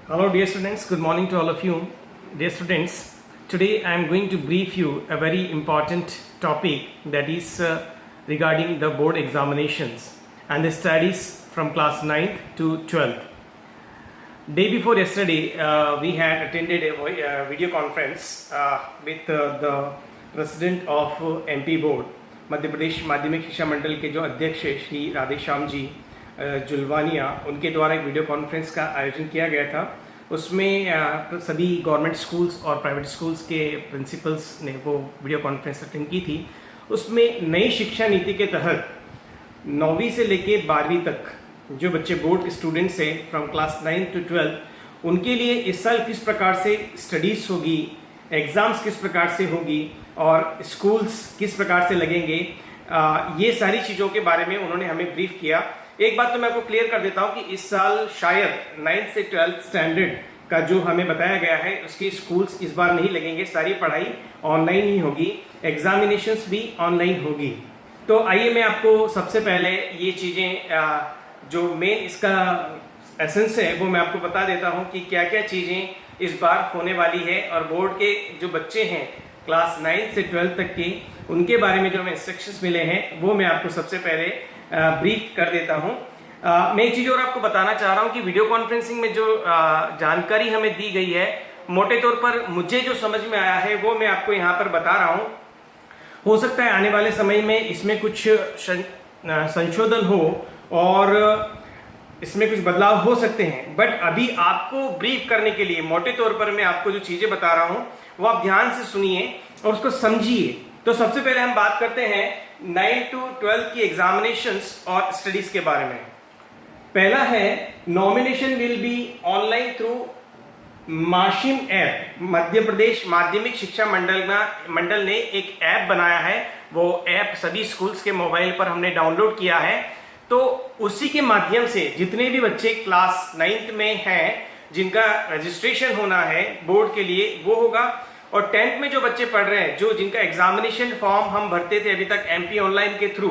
Hello dear students, good morning to all of you. Dear students, today I am going to brief you a very important topic that is regarding the board examinations and the studies from class 9th to 12th. Day before yesterday, we had attended a video conference with the president of MP board, मध्य प्रदेश माध्यमिक शिक्षा मंडल के जो अध्यक्ष है श्री राधेश्याम जी जुलवानिया, उनके द्वारा एक video conference का आयोजन किया गया था। उसमें सभी गवर्नमेंट स्कूल्स और प्राइवेट स्कूल्स के प्रिंसिपल्स ने वो वीडियो कॉन्फ्रेंस अटेंड की थी। उसमें नई शिक्षा नीति के तहत 9वीं से लेके 12वीं तक जो बच्चे बोर्ड स्टूडेंट्स हैं फ्रॉम क्लास 9 टू 12, उनके लिए इस साल किस प्रकार से स्टडीज़ होगी, एग्ज़ाम्स किस प्रकार से होगी और स्कूल्स किस प्रकार से लगेंगे, ये सारी चीज़ों के बारे में उन्होंने हमें ब्रीफ किया। एक बात तो मैं आपको क्लियर कर देता हूँ कि इस साल शायद 9th से 12th स्टैंडर्ड का जो हमें बताया गया है उसकी स्कूल्स इस बार नहीं लगेंगे, सारी पढ़ाई ऑनलाइन ही होगी, एग्जामिनेशंस भी ऑनलाइन होगी। तो आइए मैं आपको सबसे पहले ये चीज़ें जो मेन इसका एसेंस है वो मैं आपको बता देता हूँ कि क्या क्या चीज़ें इस बार होने वाली है और बोर्ड के जो बच्चे हैं क्लास 9 से 12 तक के उनके बारे में जो हमें इंस्ट्रक्शंस मिले हैं वो मैं आपको सबसे पहले ब्रीफ कर देता हूँ। मैं एक चीज़ और आपको बताना चाह रहा हूँ कि वीडियो कॉन्फ्रेंसिंग में जो जानकारी हमें दी गई है, मोटे तौर पर मुझे जो समझ में आया है वो मैं आपको यहाँ पर बता रहा हूँ। हो सकता है आने वाले समय में इसमें कुछ संशोधन हो और इसमें कुछ बदलाव हो सकते हैं, बट अभी आपको ब्रीफ करने के लिए मोटे तौर पर मैं आपको जो चीज़ें बता रहा हूँ वो आप ध्यान से सुनिए और उसको समझिए। तो सबसे पहले हम बात करते हैं 9 to 12 की एग्जामिनेशंस और स्टडीज के बारे में। पहला है nomination will be online through माशिम ऐप। मध्य प्रदेश माध्यमिक शिक्षा मंडल ने एक ऐप बनाया है, वो ऐप सभी स्कूल्स के मोबाइल पर हमने डाउनलोड किया है। तो उसी के माध्यम से जितने भी बच्चे क्लास 9th में हैं जिनका रजिस्ट्रेशन होना है बोर्ड के लिए वो होगा, और 10th में जो बच्चे पढ़ रहे हैं जो जिनका एग्जामिनेशन फॉर्म हम भरते थे अभी तक MP ऑनलाइन के थ्रू,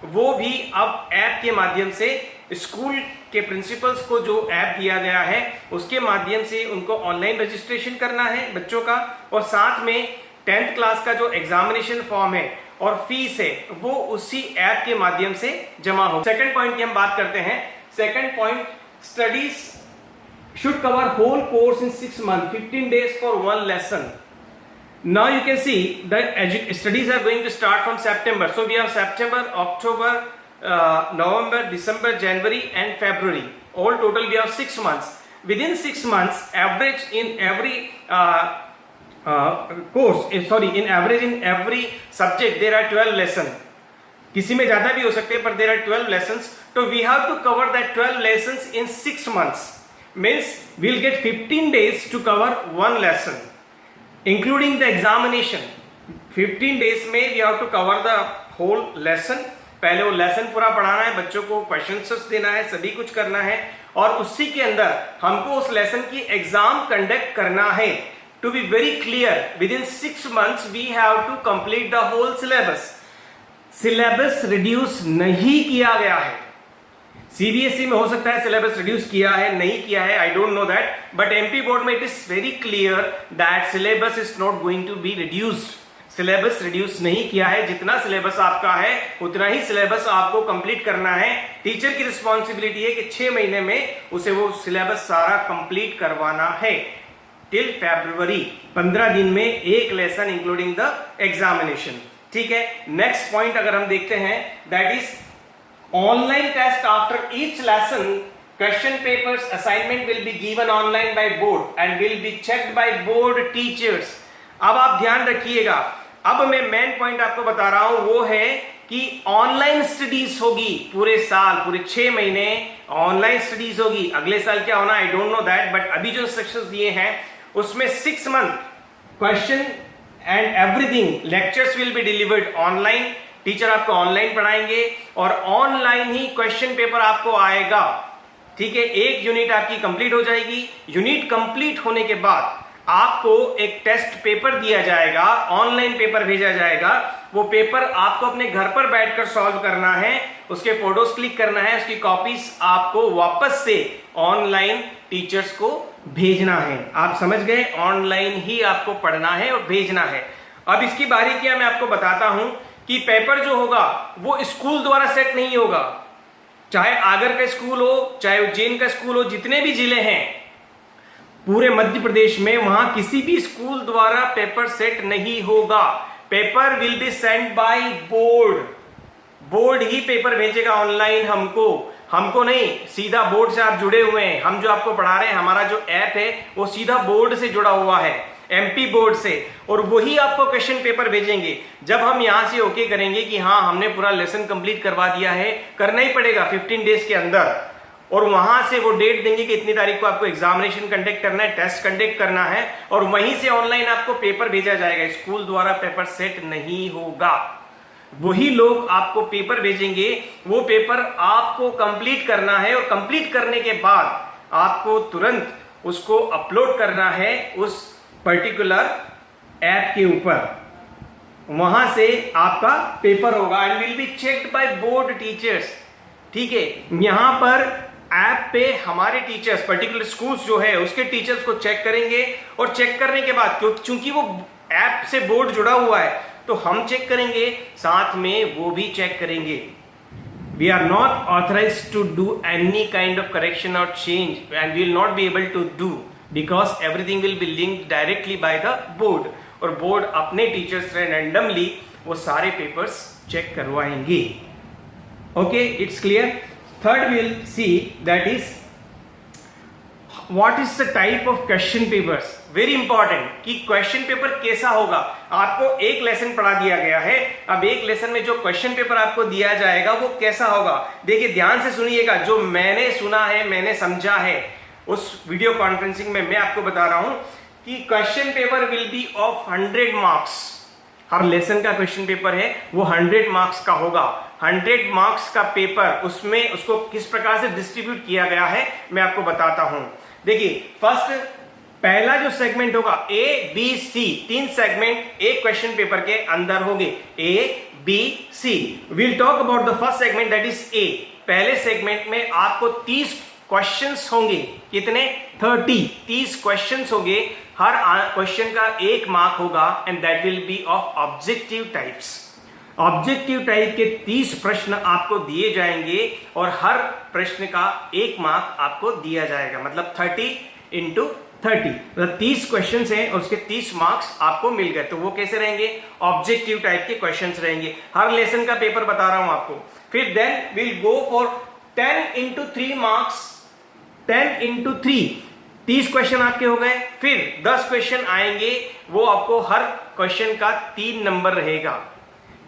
वो भी अब ऐप के माध्यम से स्कूल के प्रिंसिपल्स को जो ऐप दिया गया है उसके माध्यम से उनको ऑनलाइन रजिस्ट्रेशन करना है बच्चों का, और साथ में 10th क्लास का जो एग्जामिनेशन फॉर्म है और फीस है वो उसी ऐप के माध्यम से जमा हो। सेकंड पॉइंट की हम बात करते हैं। Second point, studies should cover whole course in 6 months, 15 days for one lesson. Now you can see that studies are going to start from September. So we have September, October, November, December, January and February. All total we have 6 months. Within 6 months, average in every in every subject there are 12 lessons. किसी में ज्यादा भी हो सकते हैं पर there are 12 lessons. So we have to cover that 12 lessons in 6 months. Means we'll get 15 days to cover one lesson, including the examination. 15 days में we have to cover the whole lesson. पहले वो lesson पूरा पढ़ाना है बच्चों को, questions देना है, सभी कुछ करना है और उसी के अंदर हमको उस लेसन की एग्जाम कंडक्ट करना है। To be very clear, within 6 months we have to complete the whole syllabus. Syllabus reduce नहीं किया गया है। CBSE में हो सकता है सिलेबस रिड्यूस किया है, नहीं किया है, I don't know that, but MP board में it is very clear that syllabus is not going to be reduced. Syllabus reduce नहीं किया है, जितना सिलेबस आपका है उतना ही सिलेबस आपको कंप्लीट करना है। टीचर की रिस्पॉन्सिबिलिटी है कि 6 महीने में उसे वो सिलेबस सारा कंप्लीट करवाना है। टिल February 15 दिन में एक लेसन इंक्लूडिंग द एग्जामिनेशन। ठीक है, नेक्स्ट पॉइंट अगर हम देखते हैं that is online test after each lesson. Question papers assignment will be given online by board and will be checked by board teachers. अब आप ध्यान रखिएगा, अब मैं मेन पॉइंट आपको बता रहा हूं वो है कि ऑनलाइन स्टडीज होगी पूरे साल, पूरे 6 महीने ऑनलाइन स्टडीज होगी। अगले साल क्या होना आई डोंट नो दैट, बट अभी जो इंस्ट्रक्शंस दिए हैं उसमें 6 month question and everything lectures will be delivered online. Teacher आपको ऑनलाइन पढ़ाएंगे और ऑनलाइन ही क्वेश्चन पेपर आपको आएगा। ठीक है, एक यूनिट आपकी कंप्लीट हो जाएगी। यूनिट कंप्लीट होने के बाद आपको एक टेस्ट पेपर दिया जाएगा, ऑनलाइन पेपर भेजा जाएगा। वो पेपर आपको अपने घर पर बैठकर सॉल्व करना है उसके फोटोज क्लिक करना है, उसकी कॉपीज आपको वापस से ऑनलाइन टीचर्स को भेजना है। आप समझ गए, ऑनलाइन ही आपको पढ़ना है और भेजना है। अब इसकी बारीकियां मैं आपको बताता हूं कि पेपर जो होगा वो स्कूल द्वारा सेट नहीं होगा। चाहे आगर का स्कूल हो, चाहे उज्जैन का स्कूल हो, जितने भी जिले हैं पूरे मध्य प्रदेश में, वहां किसी भी स्कूल द्वारा पेपर सेट नहीं होगा। Paper will be sent by board. Board he paper भेजेगा ऑनलाइन हमको नहीं। सीधा बोर्ड से आप जुड़े हुए हैं, हम जो आपको पढ़ा रहे हैं, हमारा जो ऐप है वो सीधा बोर्ड से जुड़ा हुआ है, एमपी बोर्ड से, और वही आपको क्वेश्चन पेपर भेजेंगे। जब हम यहां से ओके करेंगे कि हाँ हमने पूरा लेसन कंप्लीट करवा दिया है, करना ही पड़ेगा 15 डेज के अंदर, और वहां से वो डेट देंगे कि इतनी तारीख को आपको एग्जामिनेशन कंडक्ट करना है, टेस्ट कंडक्ट करना है, और वहीं से ऑनलाइन आपको पेपर भेजा जाएगा। स्कूल द्वारा पेपर सेट नहीं होगा। वही लोग आपको पेपर भेजेंगे, वो पेपर आपको कंप्लीट करना है, और कंप्लीट करने के बाद आपको तुरंत उसको अपलोड करना है उस पर्टिकुलर ऐप के ऊपर। वहां से आपका पेपर होगा and will be checked by board teachers. ठीक है, यहां पर ऐप पे हमारे टीचर्स, पर्टिकुलर स्कूल्स जो है उसके टीचर्स को चेक करेंगे, और चेक करने के बाद क्योंकि वो ऐप से बोर्ड जुड़ा हुआ है तो हम चेक करेंगे, साथ में वो भी चेक करेंगे। We are not authorized to do any kind of correction or change, and we will not be able to do because everything will be linked directly by the board, और board अपने teachers से randomly वो सारे papers check करवाएंगे। Okay, it's clear. Third will see that is what is the type of question papers. Very important कि question paper कैसा होगा। आपको एक लेसन पढ़ा दिया गया है, अब एक लेसन में जो क्वेश्चन पेपर आपको दिया जाएगा वो कैसा होगा। देखिए ध्यान से सुनिएगा, जो मैंने सुना है, मैंने समझा है, उस वीडियो कॉन्फ्रेंसिंग में मैं आपको बता रहा हूं कि question paper will be of 100 marks. Her lesson का क्वेश्चन पेपर है वो 100 मार्क्स का होगा। 100 मार्क्स का पेपर, उसमें उसको किस प्रकार से डिस्ट्रीब्यूट किया गया है मैं आपको बताता हूं। देखिए फर्स्ट, पहला जो सेगमेंट होगा ए बी सी, 3 सेगमेंट एक क्वेश्चन पेपर के अंदर होंगे, A B C. Will talk about the first segment that is A. पहले सेगमेंट में आपको 30 क्वेश्चंस होंगे। कितने? 30 क्वेश्चंस होंगे। हर क्वेश्चन का 1 मार्क होगा and that will be of objective types. Objective type के 30 प्रश्न आपको दिए जाएंगे और हर प्रश्न का 1 मार्क आपको दिया जाएगा, मतलब 30 इंटू 30, मतलब 30 क्वेश्चन हैं और उसके 30 मार्क्स आपको मिल गए। तो वो कैसे रहेंगे? ऑब्जेक्टिव टाइप के क्वेश्चंस रहेंगे। हर लेसन का पेपर बता रहा हूं आपको। फिर then will go for 10 into 3 marks, 10 into 3, 30 question आपके हो गए। फिर 10 क्वेश्चन आएंगे, वो आपको हर क्वेश्चन का 3 नंबर रहेगा।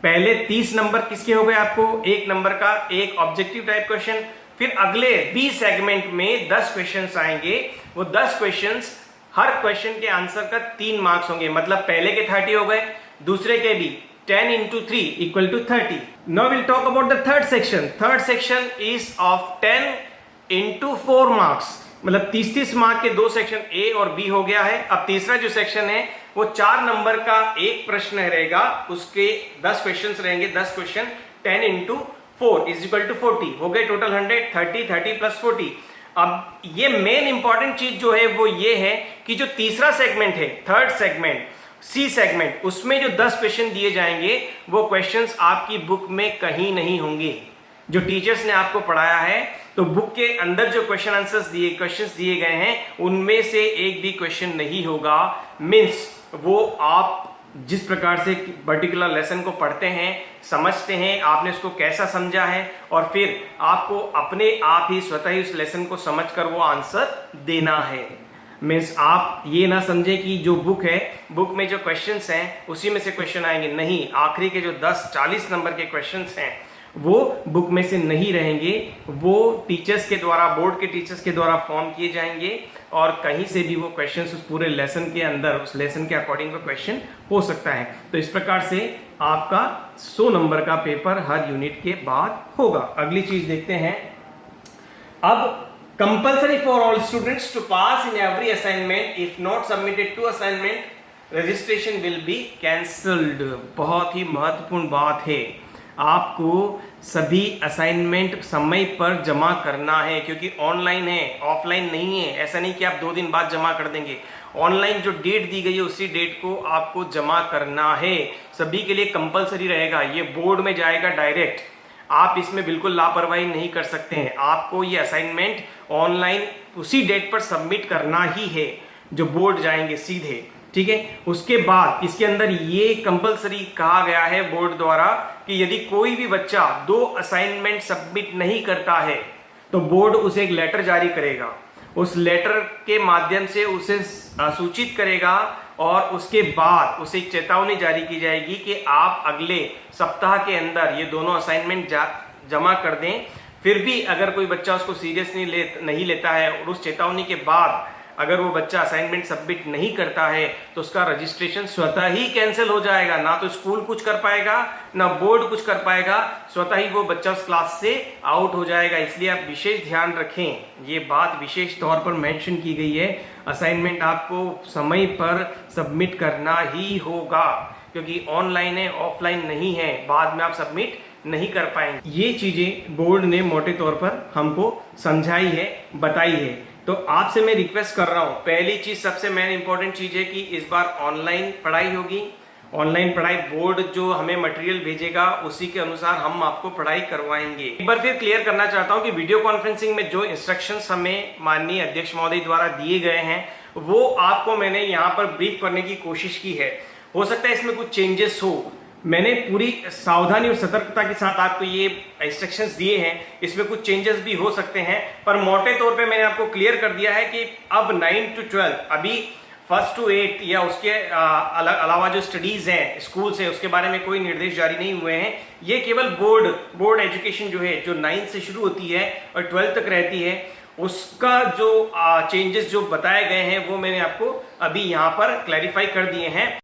पहले 30 नंबर किसके हो गए आपको? 1 नंबर का एक ऑब्जेक्टिव टाइप क्वेश्चन। फिर अगले बी सेगमेंट में 10 क्वेश्चंस आएंगे। वो 10 क्वेश्चंस, हर क्वेश्चन के आंसर का 3 मार्क्स होंगे, मतलब पहले के 30 हो गए, दूसरे के भी 10 into 3 equal to 30। Now will talk about the third section. Third section is of 10 into 4 marks, मतलब 30 मार्क के 2 सेक्शन ए और बी हो गया है। अब तीसरा जो सेक्शन है वो 4 नंबर का एक प्रश्न रहेगा, उसके 10 क्वेश्चंस रहेंगे। 10 question 10 into 4 is equal to 40 हो गए टोटल 100, 30 प्लस 40। अब ये मेन इंपॉर्टेंट चीज जो है वो ये है कि जो तीसरा सेगमेंट है, थर्ड सेगमेंट, सी सेगमेंट, उसमें जो 10 क्वेश्चन दिए जाएंगे वो क्वेश्चंस आपकी बुक में कहीं नहीं होंगे। जो टीचर्स ने आपको पढ़ाया है, तो बुक के अंदर जो क्वेश्चंस दिए गए हैं उनमें से एक भी क्वेश्चन नहीं होगा। मीन्स वो आप जिस प्रकार से पर्टिकुलर लेसन को पढ़ते हैं, समझते हैं, आपने उसको कैसा समझा है, और फिर आपको अपने आप ही स्वतः ही उस लेसन को समझकर वो आंसर देना है। मीन्स आप ये ना समझे कि जो बुक है, बुक में जो क्वेश्चंस हैं उसी में से क्वेश्चन आएंगे, नहीं। आखिरी के जो 10-40 नंबर के क्वेश्चंस हैं वो बुक में से नहीं रहेंगे, वो टीचर्स के द्वारा, बोर्ड के टीचर्स के द्वारा फॉर्म किए जाएंगे, और कहीं से भी वो क्वेश्चंस उस पूरे लेसन के अंदर, उस लेसन के अकॉर्डिंग वो क्वेश्चन हो सकता है। तो इस प्रकार से आपका 100 नंबर का पेपर हर यूनिट के बाद होगा। अगली चीज देखते हैं। अब compulsory for all students to pass in every assignment, if not submitted to assignment registration will be cancelled. बहुत ही महत्वपूर्ण बात है, आपको सभी असाइनमेंट समय पर जमा करना है, क्योंकि ऑनलाइन है, ऑफलाइन नहीं है। ऐसा नहीं कि आप 2 दिन बाद जमा कर देंगे। ऑनलाइन जो डेट दी गई है उसी डेट को आपको जमा करना है। सभी के लिए कंपलसरी रहेगा, ये बोर्ड में जाएगा डायरेक्ट। आप इसमें बिल्कुल लापरवाही नहीं कर सकते हैं। आपको ये असाइनमेंट ऑनलाइन उसी डेट पर सबमिट करना ही है, जो बोर्ड जाएंगे सीधे, ठीक है। उसके बाद इसके अंदर ये कंपलसरी कहा गया है बोर्ड द्वारा कि यदि कोई भी बच्चा 2 असाइनमेंट सबमिट नहीं करता है तो बोर्ड उसे एक लेटर जारी करेगा। उस लेटर के माध्यम से उसे सूचित करेगा और उसके बाद उसे एक चेतावनी जारी की जाएगी कि आप अगले सप्ताह के अंदर ये दोनों असाइनमेंट जमा कर दें। फिर भी अगर कोई बच्चा उसको सीरियसली नहीं लेता है और उस चेतावनी के बाद अगर वो बच्चा असाइनमेंट सबमिट नहीं करता है तो उसका रजिस्ट्रेशन स्वतः ही कैंसिल हो जाएगा। ना तो स्कूल कुछ कर पाएगा, ना बोर्ड कुछ कर पाएगा, स्वतः ही वो बच्चा उस क्लास से आउट हो जाएगा। इसलिए आप विशेष ध्यान रखें, ये बात विशेष तौर पर मेंशन की गई है। असाइनमेंट आपको समय पर सबमिट करना ही होगा, क्योंकि ऑनलाइन है, ऑफलाइन नहीं है, बाद में आप सबमिट नहीं कर पाएंगे। ये चीजें बोर्ड ने मोटे तौर पर हमको समझाई है, बताई है। तो आपसे मैं रिक्वेस्ट कर रहा हूं, पहली चीज, सबसे मेन इंपॉर्टेंट चीज है कि इस बार ऑनलाइन पढ़ाई होगी। ऑनलाइन पढ़ाई, बोर्ड जो हमें मटेरियल भेजेगा उसी के अनुसार हम आपको पढ़ाई करवाएंगे। एक बार फिर क्लियर करना चाहता हूं कि वीडियो कॉन्फ्रेंसिंग में जो इंस्ट्रक्शंस हमें माननीय अध्यक्ष महोदय द्वारा दिए गए हैं वो आपको मैंने यहाँ पर ब्रीफ करने की कोशिश की है। हो सकता है इसमें कुछ चेंजेस हो, मैंने पूरी सावधानी और सतर्कता के साथ आपको ये इंस्ट्रक्शंस दिए हैं। इसमें कुछ चेंजेस भी हो सकते हैं, पर मोटे तौर पे मैंने आपको क्लियर कर दिया है कि अब 9 to 12, अभी 1st to 8 या उसके अलावा जो स्टडीज हैं, स्कूल से, उसके बारे में कोई निर्देश जारी नहीं हुए हैं। ये केवल बोर्ड एजुकेशन जो है, जो 9 से शुरू होती है और 12 तक रहती है, उसका जो चेंजेस जो बताए गए हैं वो मैंने आपको अभी यहाँ पर क्लैरिफाई कर दिए हैं।